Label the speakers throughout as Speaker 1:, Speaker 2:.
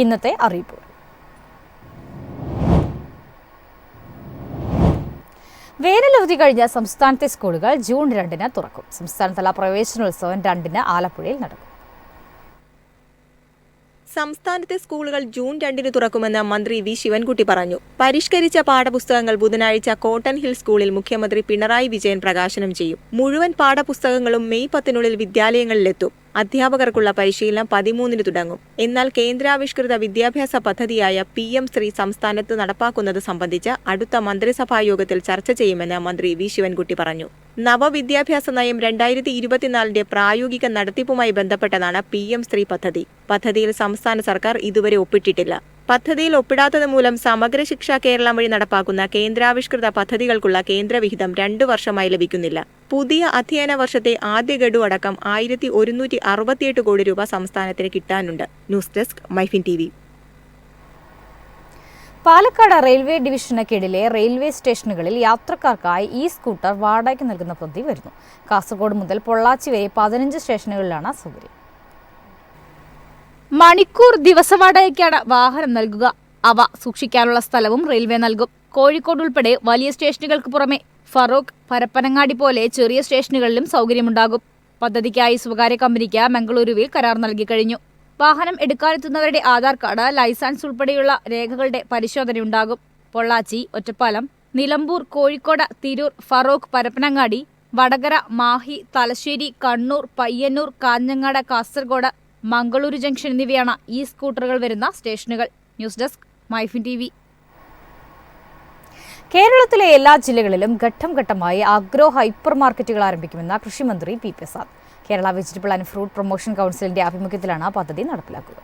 Speaker 1: ഇന്നത്തെ അറിയിപ്പ്. വേനലവധി കഴിഞ്ഞ സംസ്ഥാനത്തെ സ്കൂളുകൾ ജൂൺ 2-ന് തുറക്കും. സംസ്ഥാനതല പ്രവേശനോത്സവം 2-ന് ആലപ്പുഴയിൽ നടക്കും.
Speaker 2: സംസ്ഥാനത്തെ സ്കൂളുകൾ ജൂൺ 2-ന് തുറക്കുമെന്ന് മന്ത്രി വി ശിവൻകുട്ടി പറഞ്ഞു. പരിഷ്കരിച്ച പാഠപുസ്തകങ്ങൾ ബുധനാഴ്ച കോട്ടൺ ഹിൽ സ്കൂളിൽ മുഖ്യമന്ത്രി പിണറായി വിജയൻ പ്രകാശനം ചെയ്യും. മുഴുവൻ പാഠപുസ്തകങ്ങളും മെയ് 10-നുള്ളിൽ വിദ്യാലയങ്ങളിലെത്തും. അധ്യാപകർക്കുള്ള പരിശീലനം 13-ന് തുടങ്ങും. എന്നാൽ കേന്ദ്രാവിഷ്കൃത വിദ്യാഭ്യാസ പദ്ധതിയായ PM ശ്രീ സംസ്ഥാനത്ത് നടപ്പാക്കുന്നത് സംബന്ധിച്ച് അടുത്ത മന്ത്രിസഭാ യോഗത്തിൽ ചർച്ച ചെയ്യുമെന്ന് മന്ത്രി വി ശിവൻകുട്ടി പറഞ്ഞു. നവവിദ്യാഭ്യാസ നയം 2024-ന്റെ പ്രായോഗിക നടത്തിപ്പുമായി ബന്ധപ്പെട്ടതാണ് PM ശ്രീ പദ്ധതി. പദ്ധതിയിൽ സംസ്ഥാന സർക്കാർ ഇതുവരെ ഒപ്പിട്ടിട്ടില്ല. പദ്ധതിയിൽ ഒപ്പിടാത്തത് മൂലം സമഗ്ര ശിക്ഷ കേരളം വഴി നടപ്പാക്കുന്ന കേന്ദ്രാവിഷ്കൃത പദ്ധതികൾക്കുള്ള കേന്ദ്രവിഹിതം 2 വർഷമായി ലഭിക്കുന്നില്ല. പുതിയ അധ്യയന വർഷത്തെ ആദ്യ ഗഡു അടക്കം 1168 കോടി രൂപ സംസ്ഥാനത്തിന് കിട്ടാനുണ്ട്. News desk MyFin TV.
Speaker 1: Palakkad railway ഡിവിഷന് കീഴിലെ റെയിൽവേ സ്റ്റേഷനുകളിൽ യാത്രക്കാർക്കായി സ്കൂട്ടർ വാടകയ്ക്ക് നൽകുന്ന പദ്ധതി വരുന്നു. കാസർഗോഡ് മുതൽ പൊള്ളാച്ചി വരെ 15 സ്റ്റേഷനുകളിലാണ് സൗകര്യം. മണിക്കൂർ ദിവസവാടകയ്ക്കാണ് വാഹനം നൽകുക. അവ സൂക്ഷിക്കാനുള്ള സ്ഥലവും റെയിൽവേ നൽകും. കോഴിക്കോട് ഉൾപ്പെടെ വലിയ സ്റ്റേഷനുകൾക്ക് പുറമെ ഫറോക്ക്, പരപ്പനങ്ങാടി പോലെ ചെറിയ സ്റ്റേഷനുകളിലും സൗകര്യമുണ്ടാകും. പദ്ധതിക്കായി സ്വകാര്യ കമ്പനിക്ക് മംഗളൂരുവിൽ കരാർ നൽകി കഴിഞ്ഞു. വാഹനം എടുക്കാനെത്തുന്നവരുടെ ആധാർ കാർഡ്, ലൈസൻസ് ഉൾപ്പെടെയുള്ള രേഖകളുടെ പരിശോധനയുണ്ടാകും. പൊള്ളാച്ചി, ഒറ്റപ്പാലം, നിലമ്പൂർ, കോഴിക്കോട്, തിരൂർ, ഫറോക്ക്, പരപ്പനങ്ങാടി, വടകര, മാഹി, തലശ്ശേരി, കണ്ണൂർ, പയ്യന്നൂർ, കാഞ്ഞങ്ങാട്, കാസർഗോഡ്, മംഗളൂരു ജംഗ്ഷൻ എന്നിവയാണ് സ്കൂട്ടറുകൾ വരുന്ന സ്റ്റേഷനുകൾ. News desk MyFin TV. കേരളത്തിലെ എല്ലാ ജില്ലകളിലും ഘട്ടം ഘട്ടമായി അഗ്രോ ഹൈപ്പർ മാർക്കറ്റുകൾ ആരംഭിക്കുമെന്ന് കൃഷിമന്ത്രി P. Prasad. Kerala vegetable and fruit promotion കൗൺസിലിന്റെ ആഭിമുഖ്യത്തിലാണ് പദ്ധതി നടപ്പിലാക്കുക.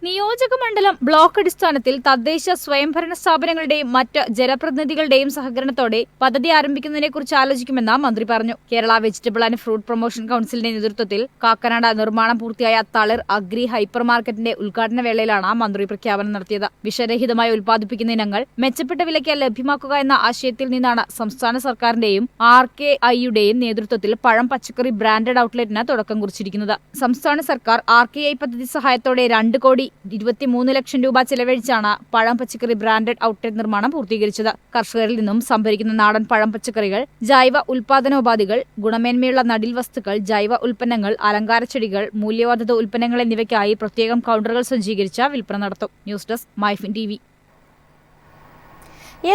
Speaker 1: നിയോജക മണ്ഡലം ബ്ലോക്ക് അടിസ്ഥാനത്തിൽ തദ്ദേശ സ്വയംഭരണ സ്ഥാപനങ്ങളുടെയും മറ്റ് ജനപ്രതിനിധികളുടെയും സഹകരണത്തോടെ പദ്ധതി ആരംഭിക്കുന്നതിനെക്കുറിച്ച് ആലോചിക്കുമെന്ന് മന്ത്രി പറഞ്ഞു. Kerala vegetable and fruit promotion കൗൺസിലിന്റെ നേതൃത്വത്തിൽ കാക്കനാട് നിർമ്മാണം പൂർത്തിയായ തളിർ അഗ്രി ഹൈപ്പർ മാർക്കറ്റിന്റെ ഉദ്ഘാടന വേളയിലാണ് മന്ത്രി പ്രഖ്യാപനം നടത്തിയത്. വിഷരഹിതമായി ഉൽപ്പാദിപ്പിക്കുന്ന ഇനങ്ങൾ മെച്ചപ്പെട്ട വിലയ്ക്ക് ലഭ്യമാക്കുക എന്ന ആശയത്തിൽ നിന്നാണ് സംസ്ഥാന സർക്കാരിന്റെയും RKI-യുടെയും നേതൃത്വത്തിൽ പഴം പച്ചക്കറി ബ്രാൻഡഡ് ഔട്ട്ലെറ്റിന് തുടക്കം കുറിച്ചിരിക്കുന്നത്. സംസ്ഥാന സർക്കാർ RKI പദ്ധതി സഹായത്തോടെ 2,23 ലക്ഷം രൂപ ചെലവഴിച്ചാണ് പഴം പച്ചക്കറി ബ്രാൻഡഡ് ഔട്ട്ലെറ്റ് നിർമ്മാണം പൂർത്തീകരിച്ചത്. കർഷകരിൽ നിന്നും സംഭരിക്കുന്ന നാടൻ പഴം പച്ചക്കറികൾ, ജൈവ ഉൽപാദനോപാധികൾ, ഗുണമേന്മയുള്ള നടീൽ വസ്തുക്കൾ, ജൈവ ഉൽപ്പന്നങ്ങൾ, അലങ്കാരച്ചെടികൾ, മൂല്യവർദ്ധിത ഉൽപ്പന്നങ്ങൾ എന്നിവയ്ക്കായി പ്രത്യേകം കൗണ്ടറുകൾ സജ്ജീകരിച്ച് വിൽപ്പന നടത്തും. News desk MyFin TV.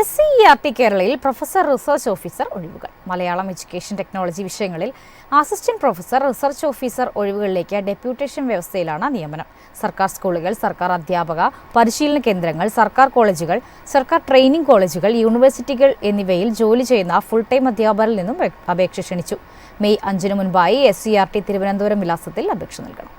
Speaker 1: SCERT കേരളയിൽ പ്രൊഫസർ റിസർച്ച് ഓഫീസർ ഒഴിവുകൾ. മലയാളം, എഡ്യൂക്കേഷൻ, ടെക്നോളജി വിഷയങ്ങളിൽ അസിസ്റ്റന്റ് പ്രൊഫസർ, റിസർച്ച് ഓഫീസർ ഒഴിവുകളിലേക്ക് ഡെപ്യൂട്ടേഷൻ വ്യവസ്ഥയിലാണ് നിയമനം. സർക്കാർ സ്കൂളുകൾ, സർക്കാർ അധ്യാപക പരിശീലന കേന്ദ്രങ്ങൾ, സർക്കാർ കോളേജുകൾ, സർക്കാർ ട്രെയിനിംഗ് കോളേജുകൾ, യൂണിവേഴ്സിറ്റികൾ എന്നിവയിൽ ജോലി ചെയ്യുന്ന ഫുൾ ടൈം അധ്യാപകരിൽ നിന്നും അപേക്ഷ ക്ഷണിച്ചു. മെയ് 5-ന് മുൻപായി SCERT തിരുവനന്തപുരം വിലാസത്തിൽ അപേക്ഷ നൽകണം.